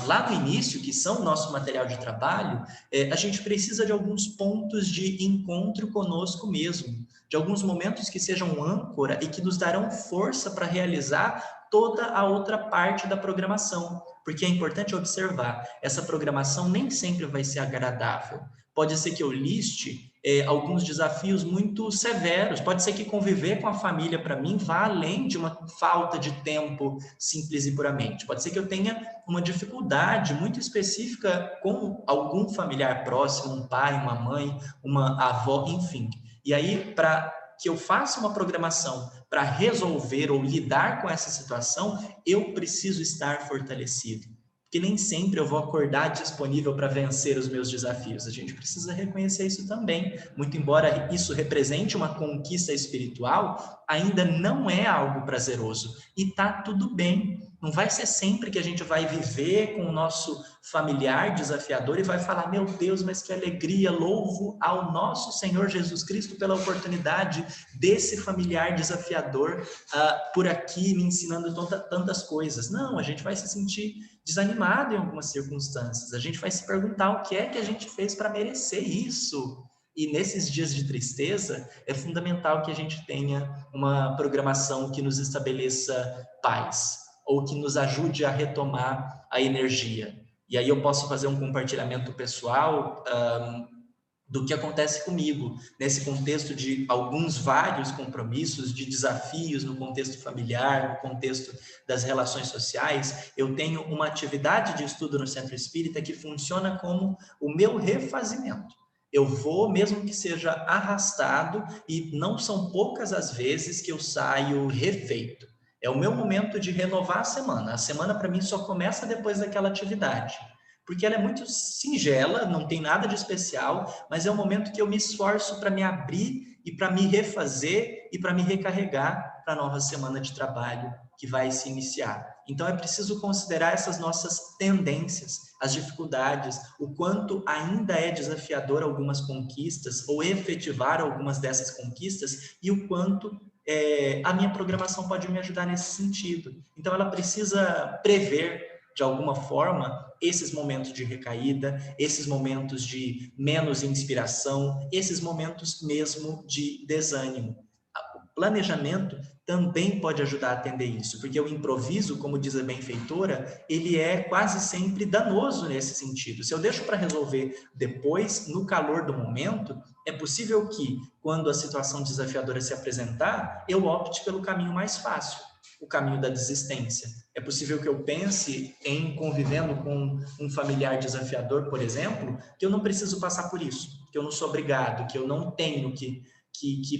[SPEAKER 2] lá no início, que são o nosso material de trabalho, a gente precisa de alguns pontos de encontro conosco mesmo, de alguns momentos que sejam âncora e que nos darão força para realizar toda a outra parte da programação, porque é importante observar, essa programação nem sempre vai ser agradável. Pode ser que eu liste alguns desafios muito severos. Pode ser que conviver com a família, para mim, vá além de uma falta de tempo simples e puramente. Pode ser que eu tenha uma dificuldade muito específica com algum familiar próximo, um pai, uma mãe, uma avó, enfim. E aí, para que eu faça uma programação para resolver ou lidar com essa situação, eu preciso estar fortalecido. Porque nem sempre eu vou acordar disponível para vencer os meus desafios. A gente precisa reconhecer isso também. Muito embora isso represente uma conquista espiritual, ainda não é algo prazeroso. E tá tudo bem. Não vai ser sempre que a gente vai viver com o nosso familiar desafiador e vai falar, meu Deus, mas que alegria, louvo ao nosso Senhor Jesus Cristo pela oportunidade desse familiar desafiador por aqui me ensinando tantas coisas. Não, a gente vai se sentir desanimado em algumas circunstâncias. A gente vai se perguntar o que é que a gente fez para merecer isso. E nesses dias de tristeza, é fundamental que a gente tenha uma programação que nos estabeleça paz, ou que nos ajude a retomar a energia. E aí eu posso fazer um compartilhamento pessoal do que acontece comigo, nesse contexto de vários compromissos, de desafios no contexto familiar, no contexto das relações sociais. Eu tenho uma atividade de estudo no Centro Espírita que funciona como o meu refazimento. Eu vou, mesmo que seja arrastado, e não são poucas as vezes que eu saio refeito. É o meu momento de renovar a semana. A semana, para mim, só começa depois daquela atividade. Porque ela é muito singela, não tem nada de especial, mas é um momento que eu me esforço para me abrir e para me refazer e para me recarregar para a nova semana de trabalho que vai se iniciar. Então é preciso considerar essas nossas tendências, as dificuldades, o quanto ainda é desafiador algumas conquistas ou efetivar algumas dessas conquistas e o quanto a minha programação pode me ajudar nesse sentido. Então ela precisa prever de alguma forma, esses momentos de recaída, esses momentos de menos inspiração, esses momentos mesmo de desânimo. O planejamento também pode ajudar a atender isso, porque o improviso, como diz a benfeitora, ele é quase sempre danoso nesse sentido. Se eu deixo para resolver depois, no calor do momento, é possível que, quando a situação desafiadora se apresentar, eu opte pelo caminho mais fácil, o caminho da desistência. É possível que eu pense em convivendo com um familiar desafiador, por exemplo, que eu não preciso passar por isso, que eu não sou obrigado, que eu não tenho que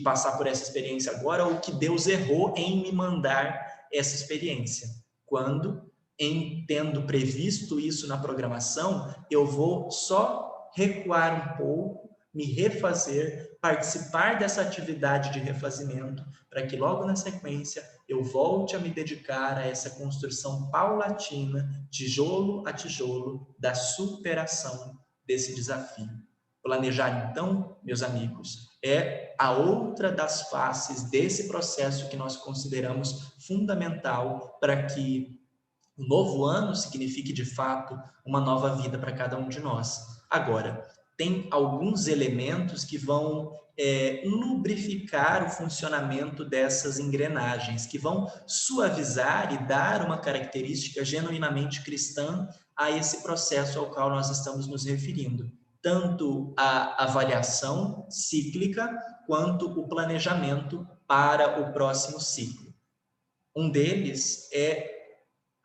[SPEAKER 2] passar por essa experiência agora, ou que Deus errou em me mandar essa experiência. Quando, tendo previsto isso na programação, eu vou só recuar um pouco, me refazer, participar dessa atividade de refazimento, para que logo na sequência eu volte a me dedicar a essa construção paulatina, tijolo a tijolo, da superação desse desafio. Planejar, então, meus amigos, é a outra das faces desse processo que nós consideramos fundamental para que um novo ano signifique, de fato, uma nova vida para cada um de nós. Agora, tem alguns elementos que vão lubrificar o funcionamento dessas engrenagens, que vão suavizar e dar uma característica genuinamente cristã a esse processo ao qual nós estamos nos referindo. Tanto a avaliação cíclica, quanto o planejamento para o próximo ciclo. Um deles é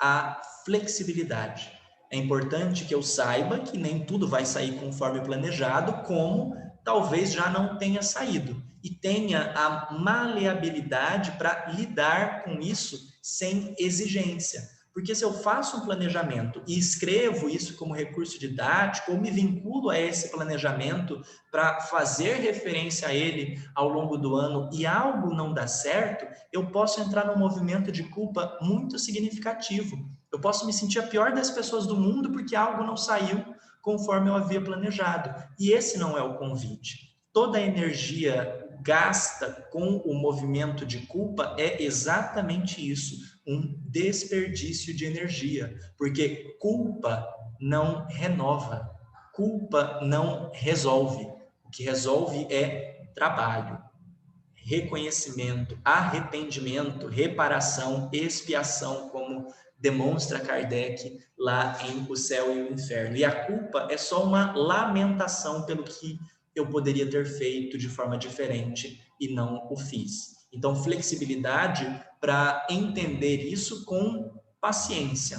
[SPEAKER 2] a flexibilidade. É importante que eu saiba que nem tudo vai sair conforme planejado, como talvez já não tenha saído, e tenha a maleabilidade para lidar com isso sem exigência. Porque se eu faço um planejamento e escrevo isso como recurso didático, ou me vinculo a esse planejamento para fazer referência a ele ao longo do ano e algo não dá certo, eu posso entrar num movimento de culpa muito significativo. Eu posso me sentir a pior das pessoas do mundo porque algo não saiu conforme eu havia planejado. E esse não é o convite. Toda a energia gasta com o movimento de culpa é exatamente isso, um desperdício de energia, porque culpa não renova, culpa não resolve. O que resolve é trabalho, reconhecimento, arrependimento, reparação, expiação, como demonstra Kardec lá em O Céu e o Inferno. E a culpa é só uma lamentação pelo que eu poderia ter feito de forma diferente e não o fiz. Então, flexibilidade para entender isso com paciência,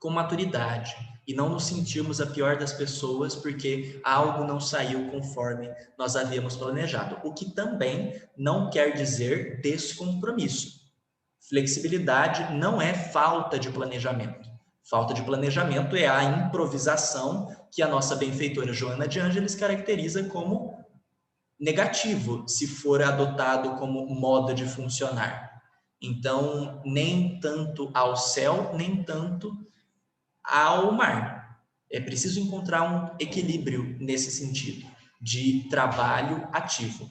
[SPEAKER 2] com maturidade, e não nos sentirmos a pior das pessoas porque algo não saiu conforme nós havíamos planejado. O que também não quer dizer descompromisso. Flexibilidade não é falta de planejamento. Falta de planejamento é a improvisação que a nossa benfeitora Joana de Ângeles caracteriza como negativo, se for adotado como modo de funcionar. Então, nem tanto ao céu, nem tanto ao mar. É preciso encontrar um equilíbrio nesse sentido, de trabalho ativo.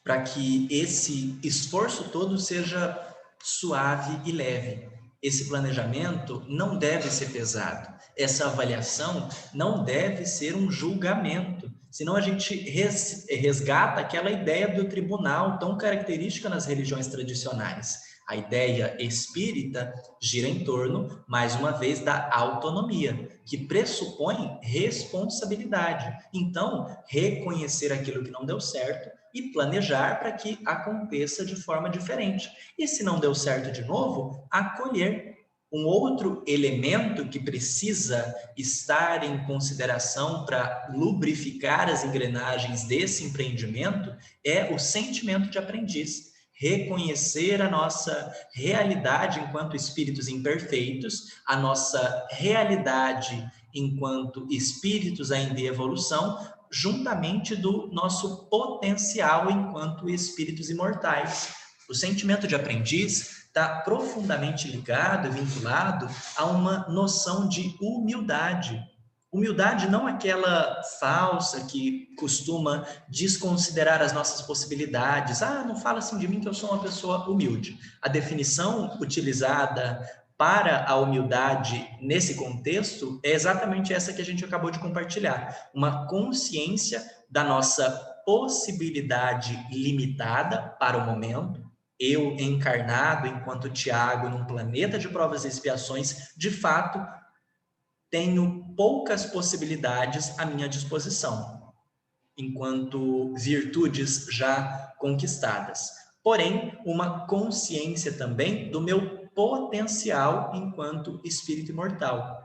[SPEAKER 2] Para que esse esforço todo seja suave e leve. Esse planejamento não deve ser pesado. Essa avaliação não deve ser um julgamento. Senão a gente resgata aquela ideia do tribunal tão característica nas religiões tradicionais. A ideia espírita gira em torno, mais uma vez, da autonomia, que pressupõe responsabilidade. Então, reconhecer aquilo que não deu certo e planejar para que aconteça de forma diferente. E se não deu certo de novo, acolher. Um outro elemento que precisa estar em consideração para lubrificar as engrenagens desse empreendimento é o sentimento de aprendiz. Reconhecer a nossa realidade enquanto espíritos imperfeitos, a nossa realidade enquanto espíritos ainda em evolução, juntamente do nosso potencial enquanto espíritos imortais. O sentimento de aprendiz está profundamente ligado e vinculado a uma noção de humildade. Humildade não aquela falsa que costuma desconsiderar as nossas possibilidades. Ah, não fala assim de mim que eu sou uma pessoa humilde. A definição utilizada para a humildade nesse contexto é exatamente essa que a gente acabou de compartilhar. Uma consciência da nossa possibilidade limitada para o momento. Eu, encarnado enquanto Tiago num planeta de provas e expiações, de fato, tenho poucas possibilidades à minha disposição, enquanto virtudes já conquistadas. Porém, uma consciência também do meu potencial enquanto espírito imortal.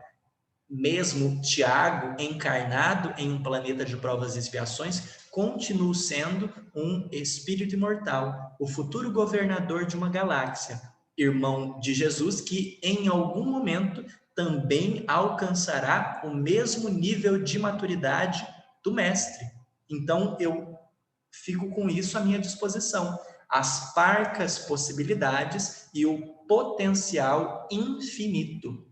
[SPEAKER 2] Mesmo Tiago, encarnado em um planeta de provas e expiações, continuo sendo um espírito imortal, o futuro governador de uma galáxia, irmão de Jesus, que em algum momento também alcançará o mesmo nível de maturidade do mestre. Então, eu fico com isso à minha disposição. As parcas possibilidades e o potencial infinito,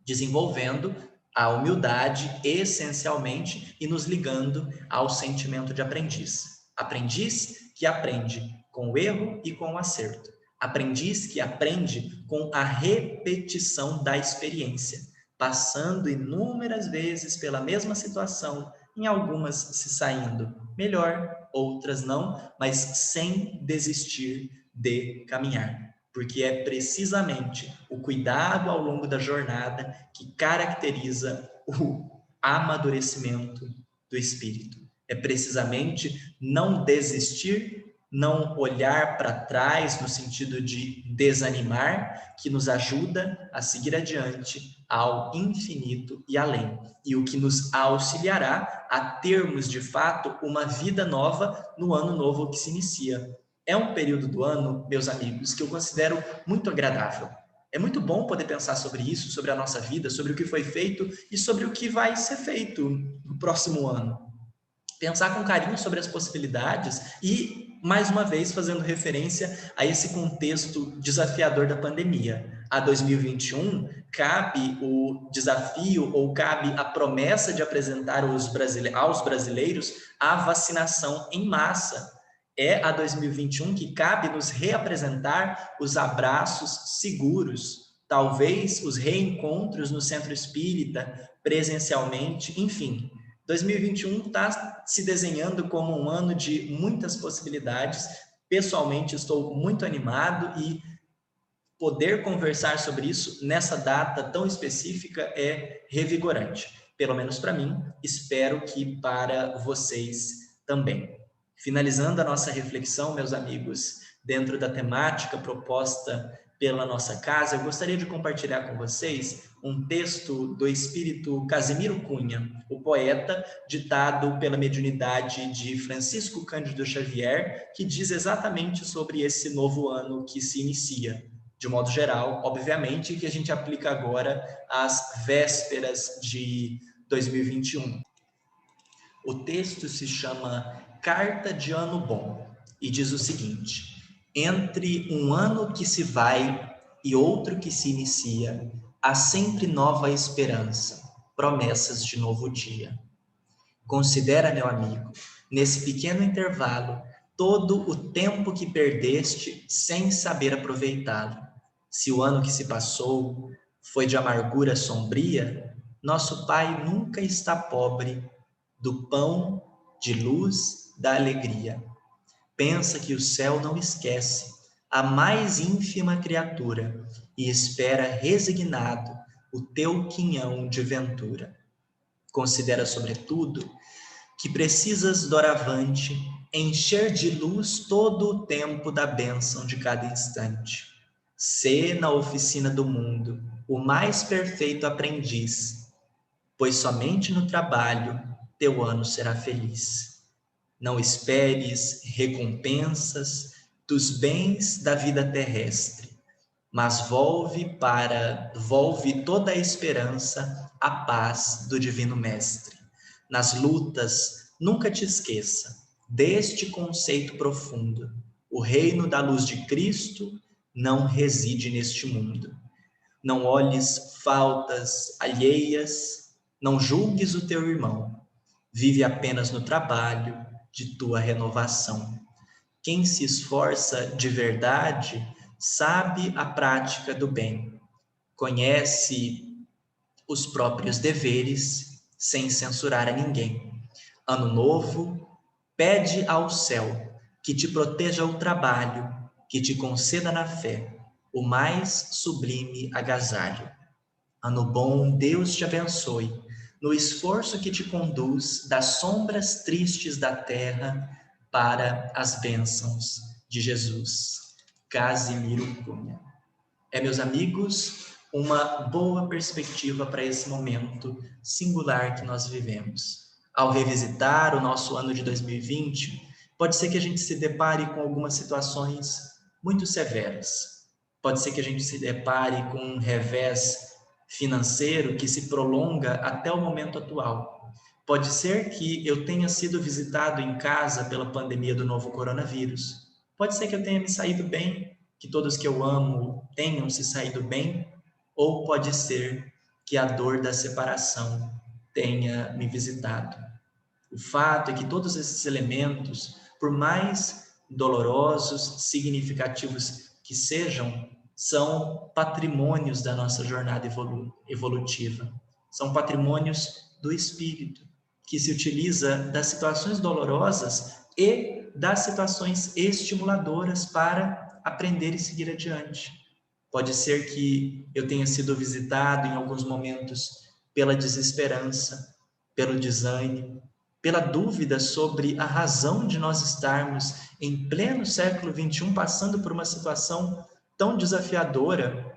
[SPEAKER 2] desenvolvendo a humildade essencialmente e nos ligando ao sentimento de aprendiz. Aprendiz que aprende com o erro e com o acerto. Aprendiz que aprende com a repetição da experiência, passando inúmeras vezes pela mesma situação, em algumas se saindo melhor, outras não, mas sem desistir de caminhar. Porque é precisamente o cuidado ao longo da jornada que caracteriza o amadurecimento do espírito. É precisamente não desistir, não olhar para trás no sentido de desanimar, que nos ajuda a seguir adiante ao infinito e além. E o que nos auxiliará a termos, de fato, uma vida nova no ano novo que se inicia. É um período do ano, meus amigos, que eu considero muito agradável. É muito bom poder pensar sobre isso, sobre a nossa vida, sobre o que foi feito e sobre o que vai ser feito no próximo ano. Pensar com carinho sobre as possibilidades e, mais uma vez, fazendo referência a esse contexto desafiador da pandemia. A 2021, cabe o desafio ou cabe a promessa de apresentar aos brasileiros a vacinação em massa. É a 2021 que cabe nos reapresentar os abraços seguros, talvez os reencontros no centro espírita, presencialmente, enfim. 2021 está se desenhando como um ano de muitas possibilidades. Pessoalmente, estou muito animado e poder conversar sobre isso nessa data tão específica é revigorante. Pelo menos para mim, espero que para vocês também. Finalizando a nossa reflexão, meus amigos, dentro da temática proposta pela nossa casa, eu gostaria de compartilhar com vocês um texto do espírito Casimiro Cunha, o poeta, ditado pela mediunidade de Francisco Cândido Xavier, que diz exatamente sobre esse novo ano que se inicia. De modo geral, obviamente, que a gente aplica agora às vésperas de 2021. O texto se chama Carta de Ano Bom e diz o seguinte: entre um ano que se vai e outro que se inicia, há sempre nova esperança, promessas de novo dia. Considera, meu amigo, nesse pequeno intervalo, todo o tempo que perdeste sem saber aproveitá-lo. Se o ano que se passou foi de amargura sombria, nosso Pai nunca está pobre do pão, de luz, da alegria. Pensa que o céu não esquece a mais ínfima criatura e espera resignado o teu quinhão de ventura. Considera, sobretudo, que precisas doravante encher de luz todo o tempo da bênção de cada instante. Sê na oficina do mundo o mais perfeito aprendiz, pois somente no trabalho teu ano será feliz. Não esperes recompensas dos bens da vida terrestre, mas volve toda a esperança à paz do Divino Mestre. Nas lutas, nunca te esqueça deste conceito profundo: o reino da luz de Cristo não reside neste mundo. Não olhes faltas alheias, não julgues o teu irmão. Vive apenas no trabalho de tua renovação. Quem se esforça de verdade sabe a prática do bem, conhece os próprios deveres sem censurar a ninguém. Ano novo, pede ao céu que te proteja o trabalho, que te conceda na fé o mais sublime agasalho. Ano bom, Deus te abençoe, no esforço que te conduz das sombras tristes da terra para as bênçãos de Jesus. Casimiro Cunha. Meus amigos, uma boa perspectiva para esse momento singular que nós vivemos. Ao revisitar o nosso ano de 2020, pode ser que a gente se depare com algumas situações muito severas. Pode ser que a gente se depare com um revés financeiro que se prolonga até o momento atual. Pode ser que eu tenha sido visitado em casa pela pandemia do novo coronavírus. Pode ser que eu tenha me saído bem, que todos que eu amo tenham se saído bem, ou pode ser que a dor da separação tenha me visitado. O fato é que todos esses elementos, por mais dolorosos, significativos que sejam, são patrimônios da nossa jornada evolutiva. São patrimônios do Espírito, que se utiliza das situações dolorosas e das situações estimuladoras para aprender e seguir adiante. Pode ser que eu tenha sido visitado em alguns momentos pela desesperança, pelo desânimo, pela dúvida sobre a razão de nós estarmos em pleno século XXI passando por uma situação tão desafiadora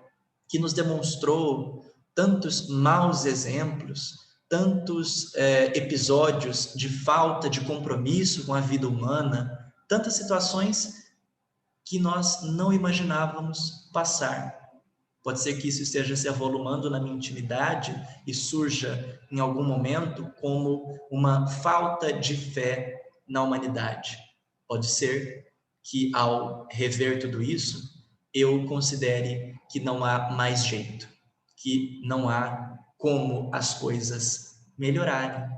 [SPEAKER 2] que nos demonstrou tantos maus exemplos, tantos episódios de falta de compromisso com a vida humana, tantas situações que nós não imaginávamos passar. Pode ser que isso esteja se avolumando na minha intimidade e surja em algum momento como uma falta de fé na humanidade. Pode ser que ao rever tudo isso, eu considere que não há mais jeito, que não há como as coisas melhorarem.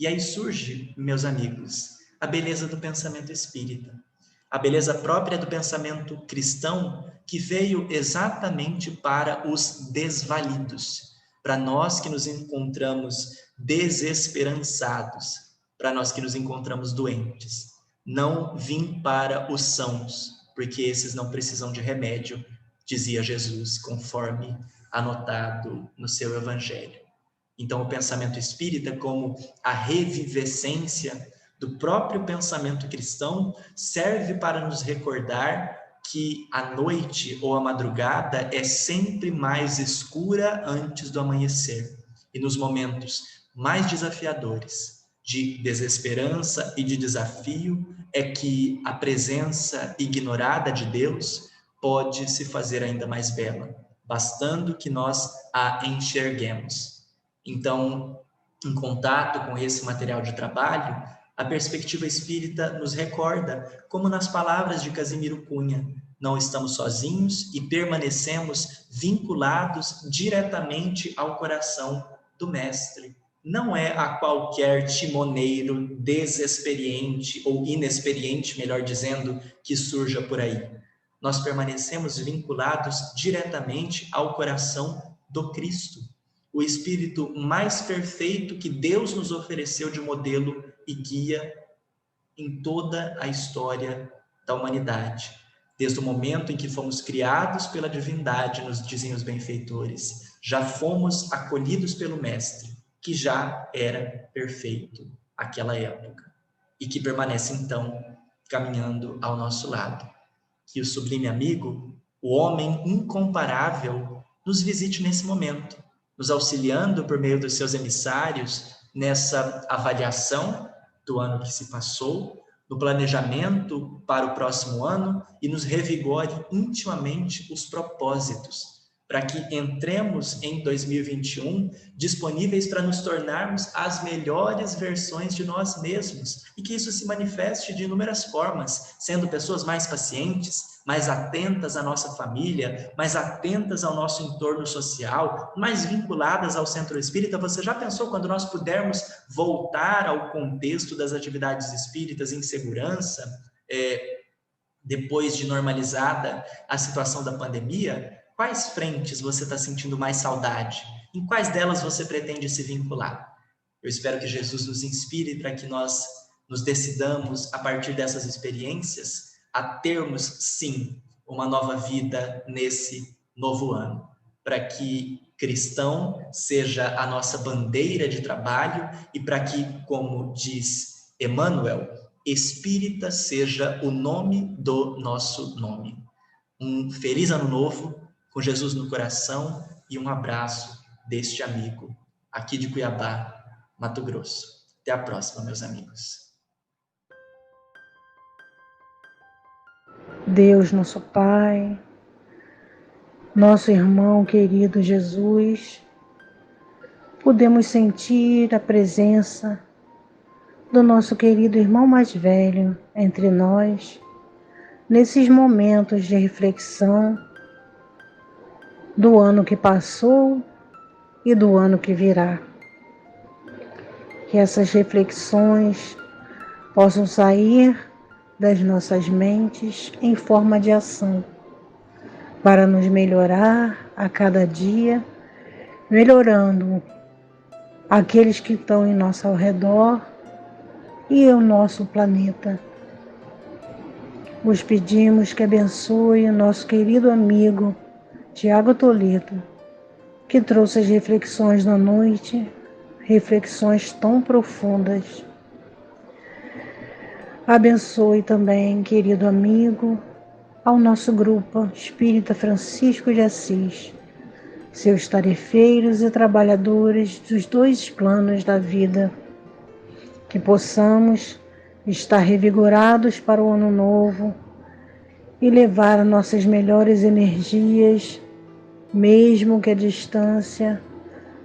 [SPEAKER 2] E aí surge, meus amigos, a beleza do pensamento espírita, a beleza própria do pensamento cristão, que veio exatamente para os desvalidos, para nós que nos encontramos desesperançados, para nós que nos encontramos doentes. Não vim para os sãos, porque esses não precisam de remédio, dizia Jesus, conforme anotado no seu Evangelho. Então, o pensamento espírita, como a revivescência do próprio pensamento cristão, serve para nos recordar que a noite ou a madrugada é sempre mais escura antes do amanhecer. E nos momentos mais desafiadores, de desesperança e de desafio, é que a presença ignorada de Deus pode se fazer ainda mais bela, bastando que nós a enxerguemos. Então, em contato com esse material de trabalho, a perspectiva espírita nos recorda, como nas palavras de Casimiro Cunha, não estamos sozinhos e permanecemos vinculados diretamente ao coração do Mestre. Não é a qualquer timoneiro desexperiente ou inexperiente, melhor dizendo, que surja por aí. Nós permanecemos vinculados diretamente ao coração do Cristo, o Espírito mais perfeito que Deus nos ofereceu de modelo e guia em toda a história da humanidade. Desde o momento em que fomos criados pela divindade, nos dizem os benfeitores, já fomos acolhidos pelo Mestre, que já era perfeito naquela época e que permanece então caminhando ao nosso lado. Que o sublime amigo, o homem incomparável, nos visite nesse momento, nos auxiliando por meio dos seus emissários nessa avaliação do ano que se passou, no planejamento para o próximo ano e nos revigore intimamente os propósitos, para que entremos em 2021 disponíveis para nos tornarmos as melhores versões de nós mesmos e que isso se manifeste de inúmeras formas, sendo pessoas mais pacientes, mais atentas à nossa família, mais atentas ao nosso entorno social, mais vinculadas ao centro espírita. Você já pensou quando nós pudermos voltar ao contexto das atividades espíritas em segurança, depois de normalizada a situação da pandemia? Quais frentes você está sentindo mais saudade? Em quais delas você pretende se vincular? Eu espero que Jesus nos inspire para que nós nos decidamos, a partir dessas experiências, a termos, sim, uma nova vida nesse novo ano, para que cristão seja a nossa bandeira de trabalho e para que, como diz Emmanuel, espírita seja o nome do nosso nome. Um feliz ano novo, com Jesus no coração, e um abraço deste amigo, aqui de Cuiabá, Mato Grosso. Até a próxima, meus amigos.
[SPEAKER 3] Deus, nosso Pai, nosso irmão querido Jesus, podemos sentir a presença do nosso querido irmão mais velho entre nós, nesses momentos de reflexão do ano que passou e do ano que virá. Que essas reflexões possam sair das nossas mentes em forma de ação, para nos melhorar a cada dia, melhorando aqueles que estão em nosso ao redor e o nosso planeta. Vos pedimos que abençoe o nosso querido amigo Tiago Toledo, que trouxe as reflexões da noite, reflexões tão profundas. Abençoe também, querido amigo, ao nosso grupo Espírita Francisco de Assis, seus tarefeiros e trabalhadores dos dois planos da vida, que possamos estar revigorados para o ano novo e levar nossas melhores energias, mesmo que à distância,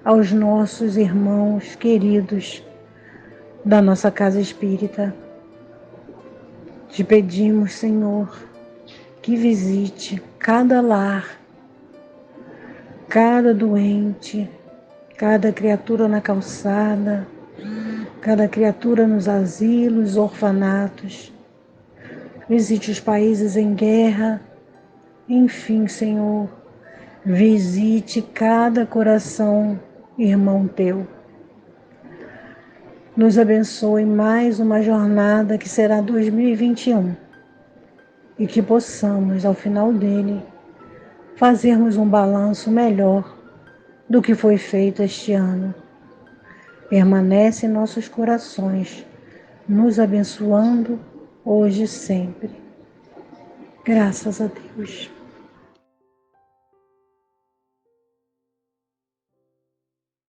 [SPEAKER 3] aos nossos irmãos queridos da nossa casa espírita. Te pedimos, Senhor, que visite cada lar, cada doente, cada criatura na calçada, cada criatura nos asilos, orfanatos. Visite os países em guerra. Enfim, Senhor, visite cada coração, irmão teu. Nos abençoe mais uma jornada que será 2021 e que possamos, ao final dele, fazermos um balanço melhor do que foi feito este ano. Permanece em nossos corações, nos abençoando hoje e sempre. Graças a Deus.